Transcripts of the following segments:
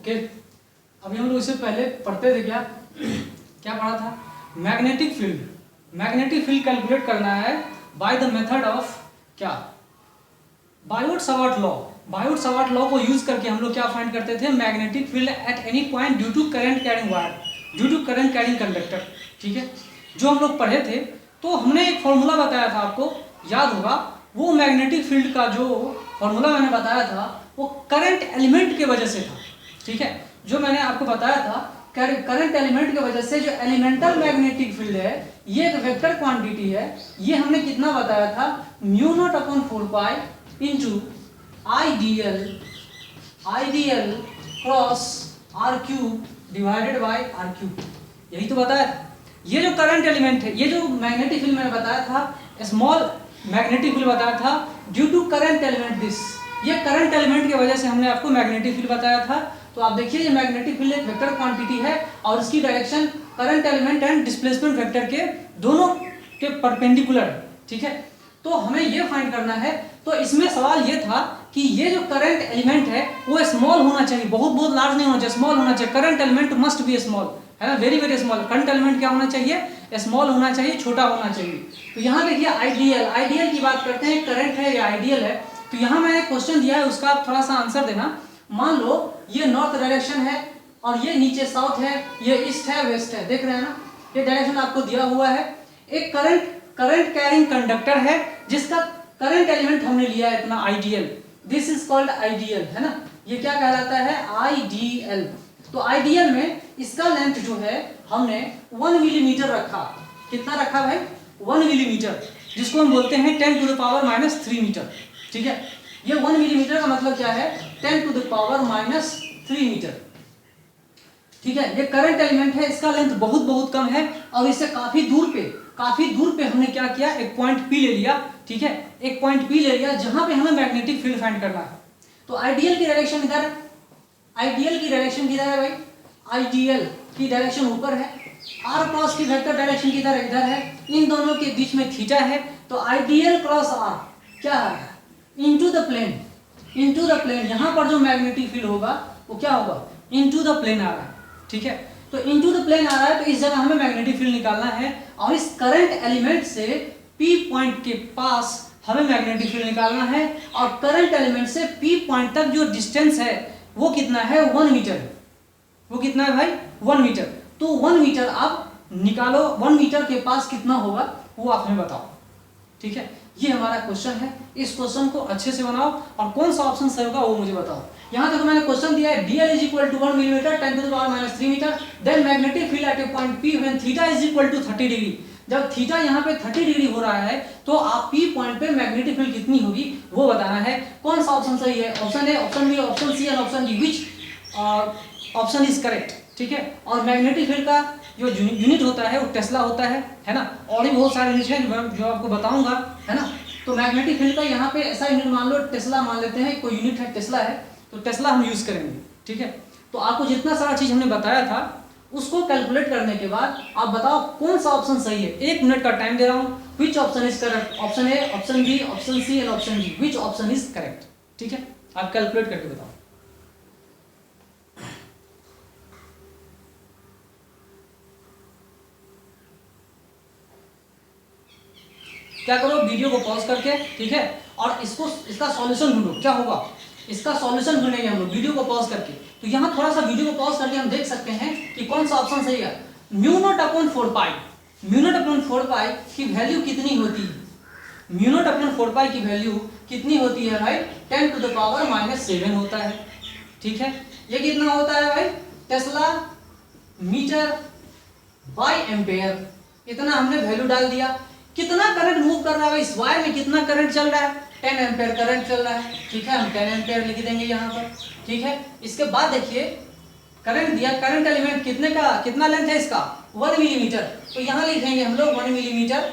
Okay, अभी हम लोग इससे पहले पढ़ते थे क्या क्या पढ़ा था? Magnetic field. Magnetic field calculate करना है बाय द मेथड ऑफ क्या? Biot Savart law. बायोट-सावर्ट लॉ को यूज करके हम लोग क्या फाइंड करते थे? Magnetic field at any point due to current carrying wire, due to current carrying conductor. ठीक है, जो हम लोग पढ़े थे तो हमने एक फॉर्मूला बताया था, आपको याद होगा। वो मैग्नेटिक फील्ड का जो फॉर्मूला मैंने बताया था वो करंट एलिमेंट के वजह से था। ठीक है, जो मैंने आपको बताया था करंट एलिमेंट की वजह से जो एलिमेंटल मैग्नेटिक फील्ड है ये एक वेक्टर क्वांटिटी है। ये हमने कितना बताया था? Mu not upon 4 pi into i dl cross r cube divided by r cube. यही तो बताया था। ये जो करंट एलिमेंट है, ये जो मैग्नेटिक फील्ड मैंने बताया था, स्मॉल मैग्नेटिक फील्ड बताया था due to current element this. ये करंट एलिमेंट की वजह से हमने आपको मैग्नेटिक फील्ड बताया था। तो आप देखिए ये मैग्नेटिक फील्ड एक वेक्टर क्वांटिटी है और इसकी direction current element and displacement vector के दोनों के परपेंडिकुलर है। ठीक है, तो हमें ये फाइंड करना है। तो इसमें सवाल ये था कि ये जो करंट एलिमेंट है वो स्मॉल होना चाहिए, बहुत लार्ज नहीं होना चाहिए, स्मॉल होना चाहिए। Current element must be small, है ना, very very small. Current element क्या होना चाहिए? स्मॉल होना चाहिए, छोटा होना चाहिए। तो यहाँ देखिए आइडियल की बात करते हैं, करंट है या आइडियल है। तो यहाँ मैंने क्वेश्चन दिया है, उसका आप थोड़ा सा आंसर देना। मान लो ये नॉर्थ डायरेक्शन है और ये नीचे साउथ है, ये ईस्ट है, वेस्ट है, देख रहे हैं ना, ये डायरेक्शन आपको दिया हुआ है। एक करंट कैरिंग कंडक्टर है जिसका करंट एलिमेंट हमने लिया है इतना ideal. This is called ideal, है ना, ये क्या कहलाता है? आइडियल। तो आइडियल में इसका लेंथ जो है हमने 1 मिलीमीटर रखा। कितना रखा भाई? 1 मिलीमीटर, जिसको हम बोलते हैं 10 टू द पावर -3 मीटर। ठीक है, ये 1 मिलीमीटर का मतलब क्या है? 10 टू द पावर -3 मीटर। ठीक है, ये करंट एलिमेंट है, इसका लेंथ बहुत कम है और इससे काफी दूर पे हमने क्या किया? एक पॉइंट P ले लिया। ठीक है, एक पॉइंट P ले लिया जहां पे हमें मैग्नेटिक फील्ड फाइंड करना है। तो आइडियल की डायरेक्शन किधर है भाई? आइडियल की डायरेक्शन ऊपर है। आर क्रॉस की वेक्टर डायरेक्शन किधर है? इधर है। इन दोनों के बीच में थीटा है। तो आइडियल क्रॉस आर क्या है? Into the plane. यहाँ पर जो मैग्नेटिक फील्ड होगा वो क्या होगा? इनटू द प्लेन आ रहा है। ठीक है, तो इनटू द प्लेन आ रहा है, तो इस जगह हमें मैग्नेटिक फील्ड निकालना है और इस करंट एलिमेंट से P पॉइंट के पास हमें मैग्नेटिक फील्ड निकालना है। और करंट एलिमेंट से P पॉइंट तक जो डिस्टेंस है वो कितना है? 1 मीटर। वो कितना है भाई? 1 मीटर। तो 1 मीटर आप निकालो, 1 मीटर के पास कितना होगा वो आप हमें बताओ। ठीक है, ये हमारा क्वेश्चन है। इस क्वेश्चन को अच्छे से बनाओ और कौन सा ऑप्शन सही होगा वो मुझे बताओ। यहाँ तक मैंने क्वेश्चन दिया है dl is equal to 1 millimetre 10 to the power -3 metre, then magnetic field at a point P when theta is equal to 30 degree. जब थीटा यहाँ पे 30 डिग्री हो रहा है तो आप P पॉइंट पे मैग्नेटिक फील्ड कितनी होगी वो बताना है। कौन सा ऑप्शन सही है? Option A, option B, option C and option D, which option is correct? ठीक है, और मैग्नेटिक फील्ड का जो यूनिट होता है वो टेस्ला होता है ना, और भी बहुत सारे यूनिट हैं जो आपको बताऊंगा, है ना। तो मैग्नेटिक फील्ड का यहाँ पे ऐसा यूनिट मान लो, टेस्ला मान लेते हैं, कोई यूनिट है टेस्ला है, तो टेस्ला हम यूज करेंगे। ठीक है, तो आपको जितना सारा चीज हमने बताया था उसको कैलकुलेट करने के बाद आप बताओ कौन सा ऑप्शन सही है। 1 मिनट का टाइम दे रहा हूँ। Which option is correct? Option A, option B, option C and option D, which option is correct? ठीक है, आप कैलकुलेट करके बताओ। क्या करो, वीडियो को पॉज करके, ठीक है, और इसका सॉल्यूशन ढूंढो। क्या होगा? इसका सॉल्यूशन ढूंढेंगे हम लोग वीडियो को पॉज करके। तो यहाँ थोड़ा सा वीडियो को पॉज करके हम देख सकते हैं कि कौन सा ऑप्शन सही है। म्यू नॉट अपॉन 4 पाई की वैल्यू कितनी होती है? म्यू नॉट अपॉन 4 पाई की वैल्यू कितनी होती है भाई? 10 टू द पावर -7 होता है। ठीक है, ये कितना होता है भाई? Tesla metre by ampere. इतना हमने वैल्यू डाल दिया। कितना करंट मूव कर रहा है इस वायर में? कितना करंट चल रहा है? 10 एम्पेयर करंट चल रहा है। ठीक है, हम 10 एम्पेयर लिख देंगे यहाँ पर। ठीक है, इसके बाद देखिए करंट दिया, करंट एलिमेंट कितना लेंथ है इसका? 1 मिलीमीटर। तो यहाँ लिखेंगे हम लोग 1 मिलीमीटर।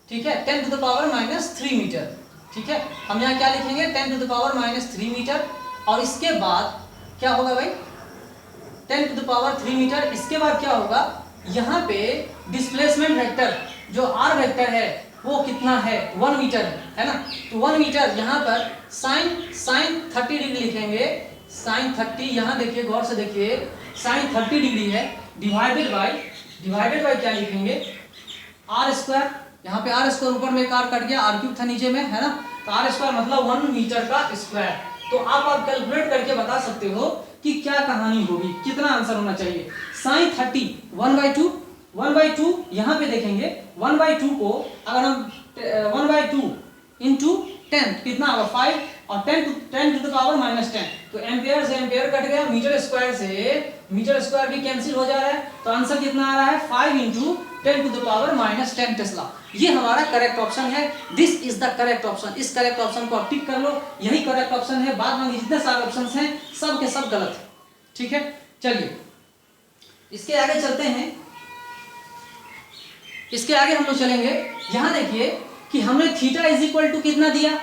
ठीक है, 10 टू द पावर -3 मीटर। ठीक है, हम यहाँ क्या लिखेंगे? 10 टू द पावर -3 मीटर। और इसके बाद क्या होगा भाई? 10 टू द पावर 3 मीटर। इसके बाद क्या होगा? यहाँ पे डिस्प्लेसमेंट वेक्टर जो r वेक्टर है वो कितना है? 1 मीटर है ना। तो 1 मीटर यहाँ पर साइन 30 डिग्री लिखेंगे, साइन 30, यहाँ देखिए गौर से देखिए, साइन 30 डिग्री है, डिवाइडेड बाय क्या लिखेंगे, आर स्क्वायर। यहाँ पे आर स्क्वायर, ऊपर में एक आर कट गया, आर क्यूब था नीचे में, है ना, तो आर स्क्वायर मतलब 1 मीटर का स्क्वायर। तो आप कैलकुलेट करके बता सकते हो कि क्या कहानी होगी, कितना आंसर होना चाहिए। साइन 30 1/2 यहाँ पे देखेंगे 1/2 को अगर हम 1/2 इंटू 10 कितना होगा 5, और 10 टू द पावर -10, तो एम्पियर से एम्पियर कट गया, मीटर स्क्वायर से मीटर स्क्वायर भी कैंसिल हो जा रहा है, तो आंसर कितना आ रहा है 5 into 10 to the power -10 tesla. ये हमारा करेक्ट ऑप्शन है, this is the correct option. इस करेक्ट ऑप्शन को आप टिक कर लो, यही करेक्ट ऑप्शन है। बाद में जितने सारे ऑप्शन हैं सब के सब गलत है, ठीक है। चलिए इसके आगे चलते हैं, इसके आगे हम लोग चलेंगे। यहाँ देखिए कि हमने थीटा इज इक्वल टू कितना दिया,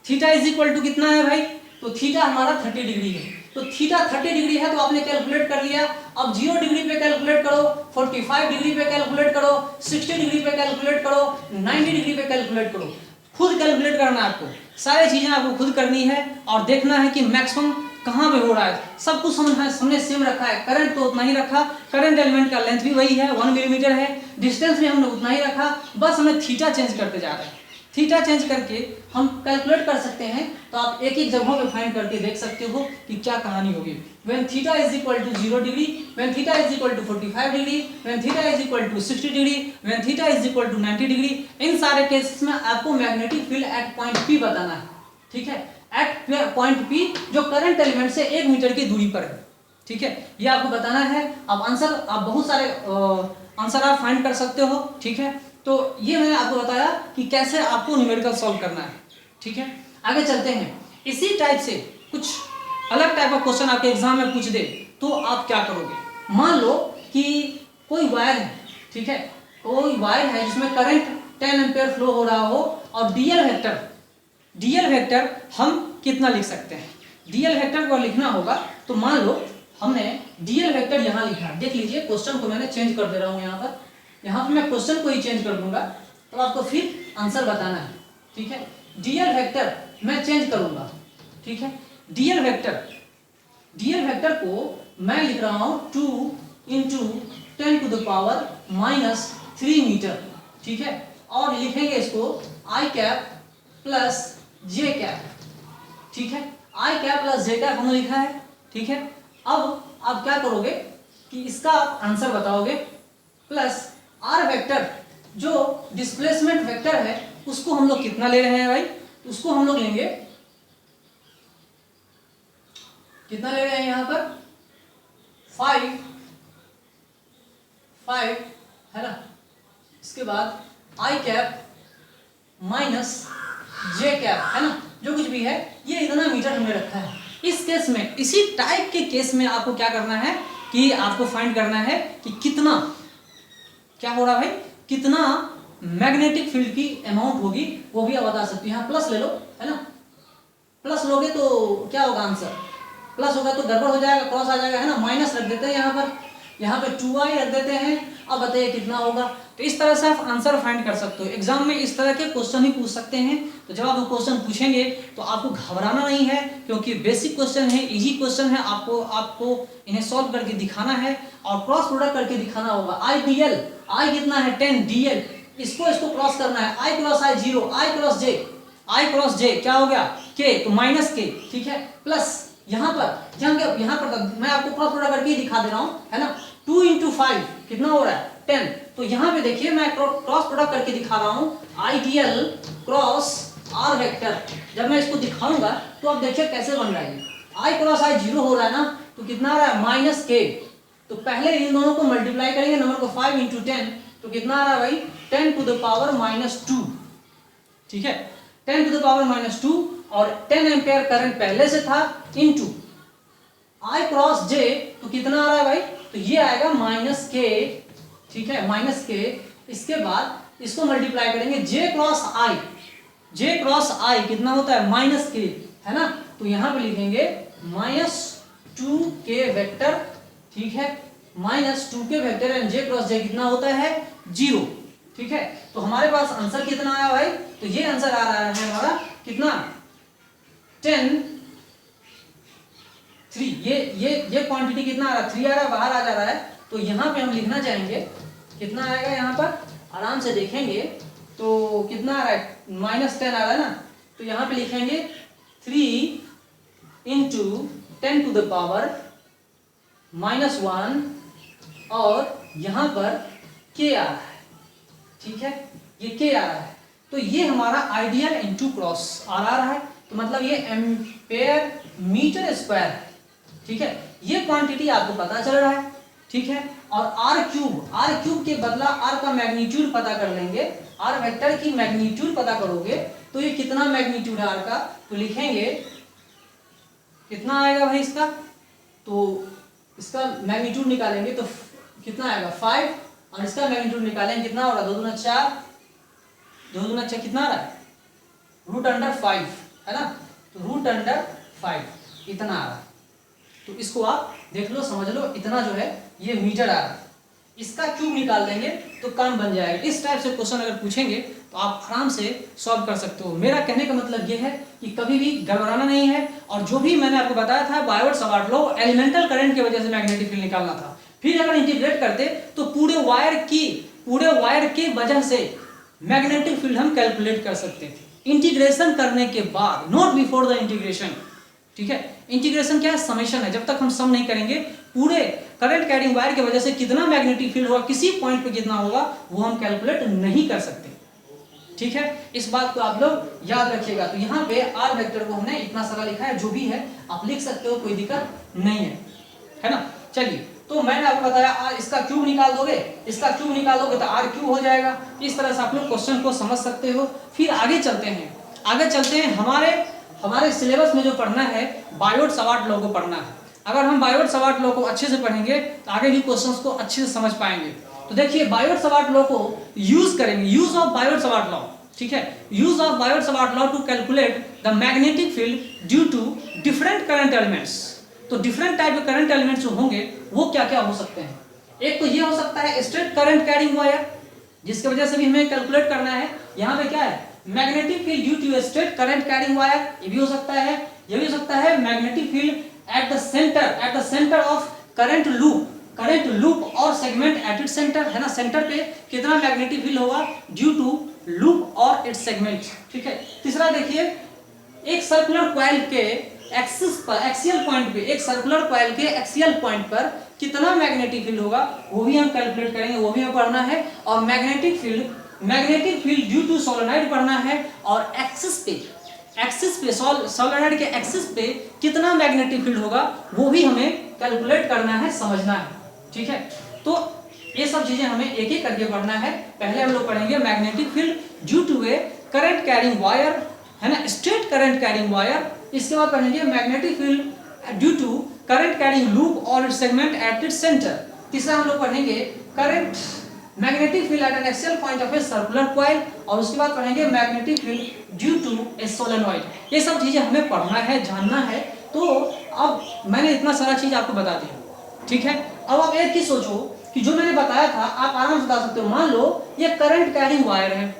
थीटा इज इक्वल टू कितना है भाई, तो थीटा हमारा 30 डिग्री है, तो थीटा 30 डिग्री है तो आपने कैलकुलेट कर लिया। अब 0 डिग्री पे कैलकुलेट करो, 45 डिग्री पे कैलकुलेट करो, 60 डिग्री पे कैलकुलेट करो, 90 डिग्री पे कैलकुलेट करो, खुद कैलकुलेट करना है आपको, सारी चीजें आपको खुद करनी है और देखना है कि मैक्सिमम कहाँ पे हो रहा है। सब कुछ हमने सेम रखा है, करंट तो उतना ही रखा, करंट एलिमेंट का लेंथ भी वही है 1 मिलीमीटर है, डिस्टेंस भी हमने उतना ही रखा, बस हमें थीटा चेंज करते जा रहे हैं। थीटा चेंज करके हम कैलकुलेट कर सकते हैं, तो आप एक एक जगहों पे फाइंड करके देख सकते हो कि क्या कहानी होगी। When theta is equal to 0 degree, when theta is equal to 45 degree, when theta is equal to 60 degree, when theta is equal to 90 degree, इन सारे केसेस में आपको magnetic field at point P बताना है, ठीक है, एट पॉइंट P जो current element से 1 मीटर की दूरी पर है, ठीक है, ये आपको बताना है। अब आंसर आप बहुत सारे आंसर आप फाइंड कर सकते हो, ठीक है। तो ये मैंने आपको बताया कि कैसे आपको न्यूमेरिकल सॉल्व करना है, ठीक है। आगे चलते हैं, इसी टाइप से कुछ अलग टाइप का क्वेश्चन आपके एग्जाम में पूछ दे तो आप क्या करोगे। मान लो कि कोई वायर है, ठीक है, कोई वायर है जिसमें करंट 10 एम्पियर फ्लो हो रहा हो और डीएल वेक्टर हम कितना लिख सकते हैं। डीएल वेक्टर को लिखना होगा तो मान लो हमने डीएल वेक्टर यहाँ लिखा, देख लीजिए क्वेश्चन को मैंने चेंज कर दे रहा हूँ, यहाँ पे मैं क्वेश्चन को ही चेंज कर दूंगा तो आपको फिर आंसर बताना है, ठीक है। डीएल वेक्टर मैं चेंज करूंगा, ठीक है। डीएल वेक्टर को मैं लिख रहा हूँ 2 into 10 to the power -3 metre, ठीक है, और लिखेंगे इसको i cap plus j cap, ठीक है, i cap plus j cap हमने लिखा है, ठीक है। अब आप क्या करोगे कि इसका आप आंसर बताओगे, प्लस आर वेक्टर जो डिस्प्लेसमेंट वेक्टर है उसको हम लोग कितना ले रहे हैं भाई, उसको हम लोग लेंगे, कितना ले रहे हैं यहाँ पर 5 है ना। इसके बाद आई कैप माइनस जे कैप, है ना, जो कुछ भी है ये इतना मीटर हमने रखा है। इस केस में, इसी टाइप के केस में आपको क्या करना है कि आपको फाइंड करना है कि कितना क्या हो रहा है भाई, कितना मैग्नेटिक फील्ड की अमाउंट होगी वो भी आप बता सकते हो। यहाँ प्लस ले लो, है ना, प्लस लोगे तो क्या होगा आंसर, प्लस होगा तो गड़बड़ हो जाएगा, क्रॉस आ जाएगा, है ना, माइनस रख देते हैं यहाँ पर 2i रख देते हैं। अब बताइए कितना होगा। तो इस तरह से आप आंसर फाइंड कर सकते हो। एग्जाम में इस तरह के क्वेश्चन ही पूछ सकते हैं, तो जब आप क्वेश्चन पूछेंगे तो आपको घबराना नहीं है, क्योंकि बेसिक क्वेश्चन है, इजी क्वेश्चन है, आपको इन्हें सॉल्व करके दिखाना है और क्रॉस प्रोडक्ट करके दिखाना होगा। आई कितना है 10, डीएल इसको क्रॉस करना है, आई क्रॉस आई 0, आई क्रॉस जे क्या हो गया के, तो माइनस के, ठीक है, प्लस यहाँ पर मैं आपको क्रॉस प्रोडक्ट करके दिखा दे रहा हूँ, है ना, 2 इंटू 5 कितना हो रहा है 10। तो यहाँ पे देखिए मैं क्रॉस प्रोडक्ट करके दिखा रहा हूँ, आइडियल क्रॉस आर वेक्टर। जब मैं इसको दिखाऊंगा तो आप देखिए कैसे बन रहा है। आई क्रॉस आई 0 हो रहा है ना, तो कितना आ रहा है माइनस के। तो पहले इन दोनों को मल्टीप्लाई करेंगे, नंबर को 5 इंटू 10, तो कितना आ रहा है भाई 10 टू द पावर -2, ठीक है, 10 टू द पावर -2, और 10 एम्पियर करंट पहले से था, इनटू आई क्रॉस जे, तो कितना आ रहा है भाई, तो ये आएगा माइनस के, ठीक है, माइनस के। इसके बाद इसको मल्टीप्लाई करेंगे जे क्रॉस आई कितना होता है माइनस के, है ना, तो यहां पे लिखेंगे -2k वेक्टर, ठीक है, -2k vector and J cross J कितना होता है 0, ठीक है। तो हमारे पास आंसर कितना आया भाई, तो ये आंसर आ रहा है हमारा कितना 10 3, ये क्वांटिटी कितना आ रहा है, 3 आ रहा है, बाहर आ जा रहा है। तो यहाँ पे हम लिखना चाहेंगे कितना आएगा, यहाँ पर आराम से देखेंगे तो कितना आ रहा है, -10 आ रहा है ना। तो यहाँ पे लिखेंगे 3 × 10⁻⁻1 और यहाँ पर k आ रहा है, ठीक है, ये k आ रहा है। तो ये हमारा आइडियल इनटू क्रॉस आ रहा है, तो मतलब ये एम्पेयर मीटर स्क्वायर है, ठीक है। ये क्वांटिटी आपको पता चल रहा है, ठीक है। और आर क्यूब के बदला आर का मैग्नीट्यूड पता कर लेंगे, आर वेक्टर की मैग्नीट्यूड पता करोगे तो ये कितना मैग्नीट्यूड है आर का, तो लिखेंगे कितना आएगा भाई इसका, तो इसका मैग्नीट्यूड निकालेंगे तो कितना आएगा 5, और इसका मैग्नीट्यूड निकालेंगे कितना हो रहा है, 2 दूना 4, 2 दूना 6 कितना आ रहा है, √5 है ना। तो √5 इतना आ रहा है। तो इसको आप देख लो, समझ लो, इतना जो है ये मीटर आ रहा है। इसका क्यूब निकाल देंगे तो काम बन जाएगा। इस टाइप से क्वेश्चन अगर पूछेंगे तो आप आराम से सॉल्व कर सकते हो। मेरा कहने का मतलब ये है कि कभी भी घबराना नहीं है। और जो भी मैंने आपको बताया था बायोट-सावर्ट लॉ, एलिमेंटल करंट की वजह से मैग्नेटिक फील्ड निकालना था। फिर अगर इंटीग्रेट करते तो पूरे वायर की वजह से मैग्नेटिक फील्ड हम कैलकुलेट कर सकते थे इंटीग्रेशन करने के बाद, नॉट बिफोर द इंटीग्रेशन, ठीक है। इंटीग्रेशन क्या है, समेशन है। जब तक हम सम नहीं करेंगे पूरे करंट कैरिंग वायर की वजह से कितना मैग्नेटिक फील्ड होगा, किसी पॉइंट पे कितना होगा, वो हम कैलकुलेट नहीं कर सकते, ठीक है। इस बात को आप लोग याद रखिएगा। तो यहाँ पे आर वेक्टर को हमने इतना सारा लिखा है, जो भी है आप लिख सकते हो, कोई दिक्कत नहीं है ना। चलिए, तो मैंने आपको बताया इसका क्यूब निकाल दोगे, तो आर क्यूब हो जाएगा। इस तरह से आप लोग क्वेश्चन को समझ सकते हो। फिर आगे चलते हैं, हमारे सिलेबस में जो पढ़ना है बायोट-सावर्ट लॉ को पढ़ना है। अगर हम बायोट-सावर्ट लॉ को अच्छे से पढ़ेंगे तो आगे भी क्वेश्चंस को अच्छे से समझ पाएंगे। तो देखिए, बायोट-सावर्ट लॉ को यूज करेंगे, यूज ऑफ बायोट-सावर्ट लॉ, ठीक है। Use of Biot Savart law to calculate the magnetic field due to different current elements. तो डिफरेंट टाइप के करंट एलिमेंट्स जो होंगे वो क्या क्या हो सकते हैं। एक तो ये हो सकता है स्ट्रेट करंट कैरिंग वायर, जिसकी वजह से भी हमें कैलकुलेट करना है। यहाँ पे क्या है, magnetic field due to straight current carrying wire, ये भी हो सकता है। ये भी हो सकता है magnetic field at the centre of current loop और सेगमेंट एट इट्स सेंटर, है ना। सेंटर पे कितना मैग्नेटिक फील्ड होगा ड्यू टू लूप और इट्स सेगमेंट, ठीक है। तीसरा देखिए, एक सर्कुलर कॉइल के एक्सिस पर, एक्सियल पॉइंट पे, एक सर्कुलर कॉइल के एक्सियल पॉइंट पर कितना मैग्नेटिक फील्ड होगा, वो भी हम कैलकुलेट करेंगे, वो भी हमें पढ़ना है। और magnetic field due to solenoid पढ़ना है। और एक्सिस पे सोलेनॉइड के एक्सिस पे कितना मैग्नेटिक फील्ड होगा, वो भी हमें कैलकुलेट करना है, समझना है, ठीक है। तो ये सब चीजें हमें एक एक करके पढ़ना है। पहले हम लोग पढ़ेंगे magnetic field due to a current carrying wire, है ना, स्ट्रेट करंट कैरिंग वायर। इसके बाद पढ़ेंगे magnetic field due to current carrying loop और its segment at its centre. तीसरा हम लोग पढ़ेंगे current magnetic field at an axial point of a circular coil. और उसके बाद पढ़ेंगे magnetic field due to a solenoid. ये सब चीजें हमें पढ़ना है, जानना है। तो अब मैंने इतना सारा चीज आपको बता दिया, ठीक है। अब आप एक ही सोचो कि जो मैंने बताया था आप आराम से बता सकते हो। मान लो ये करंट कैरिंग वायर है,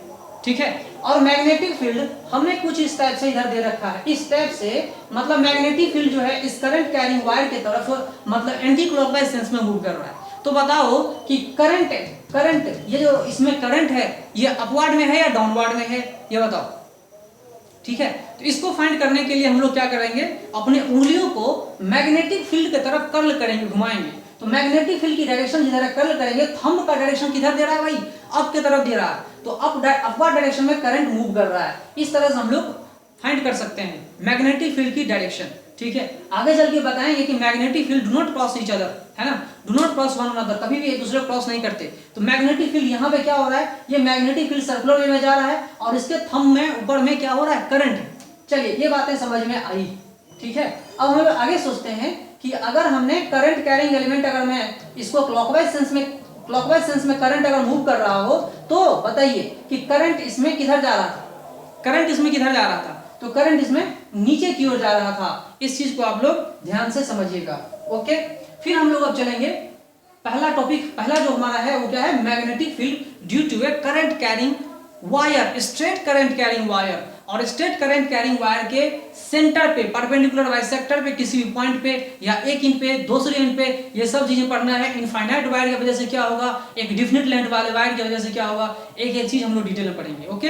ठीक है, और मैग्नेटिक फील्ड हमने कुछ इस टाइप से इधर दे रखा है। इस टाइप से मतलब मैग्नेटिक फील्ड जो है इस करंट कैरिंग वायर की तरफ मतलब एंटी क्लॉकवाइज सेंस में मूव कर रहा है। तो बताओ कि करंट ये जो इसमें करंट है ये अपवर्ड में है या डाउनवर्ड में है, ये बताओ, ठीक है। तो इसको फाइंड करने के लिए हम लोग क्या करेंगे, अपने उंगलियों को मैग्नेटिक फील्ड की तरफ कर्ल करेंगे, घुमाएंगे। तो मैग्नेटिक फील्ड की डायरेक्शन जिधर कर्ल करेंगे, थंब का डायरेक्शन किधर दे रहा है भाई, अप की तरफ दे रहा है। तो अपवर्ड डायरेक्शन में करंट मूव कर रहा है। इस तरह से हम लोग फाइंड कर सकते हैं मैग्नेटिक फील्ड की डायरेक्शन, ठीक है। आगे चल के बताएंगे कि magnetic field do not cross each other, है ना, do not cross one another, कभी भी एक दूसरे को क्रॉस नहीं करते। तो मैग्नेटिक फील्ड यहाँ पे क्या हो रहा है, ये मैग्नेटिक फील्ड सर्कुलर वे में जा रहा है और इसके थंब में ऊपर में क्या हो रहा है, करंट। चलिए, ये बातें समझ में आई, ठीक है। अब हम लोग आगे सोचते हैं कि अगर हमने करंट कैरिंग एलिमेंट, अगर मैं इसको क्लॉकवाइज सेंस में करंट अगर मूव कर रहा हो, तो बताइए कि करंट इसमें किधर जा रहा था, तो करंट इसमें नीचे की ओर जा रहा था। इस चीज को आप लोग ध्यान से समझिएगा, ओके। फिर हम लोग अब चलेंगे पहला जो हमारा है वो क्या है, magnetic field due to a current carrying wire, straight current carrying wire. और स्ट्रेट करंट कैरिंग वायर के सेंटर पे परपेंडिकुलर बाइसेक्टर पे किसी भी पॉइंट पे या एक इन पे दूसरे इन पे ये सब चीजें पढ़ना है। इनफाइनाइट वायर की वजह से क्या होगा, एक डिफिनिट लेंथ वाले वायर की वजह से क्या होगा, एक एक चीज हम लोग डिटेल में पढ़ेंगे। ओके।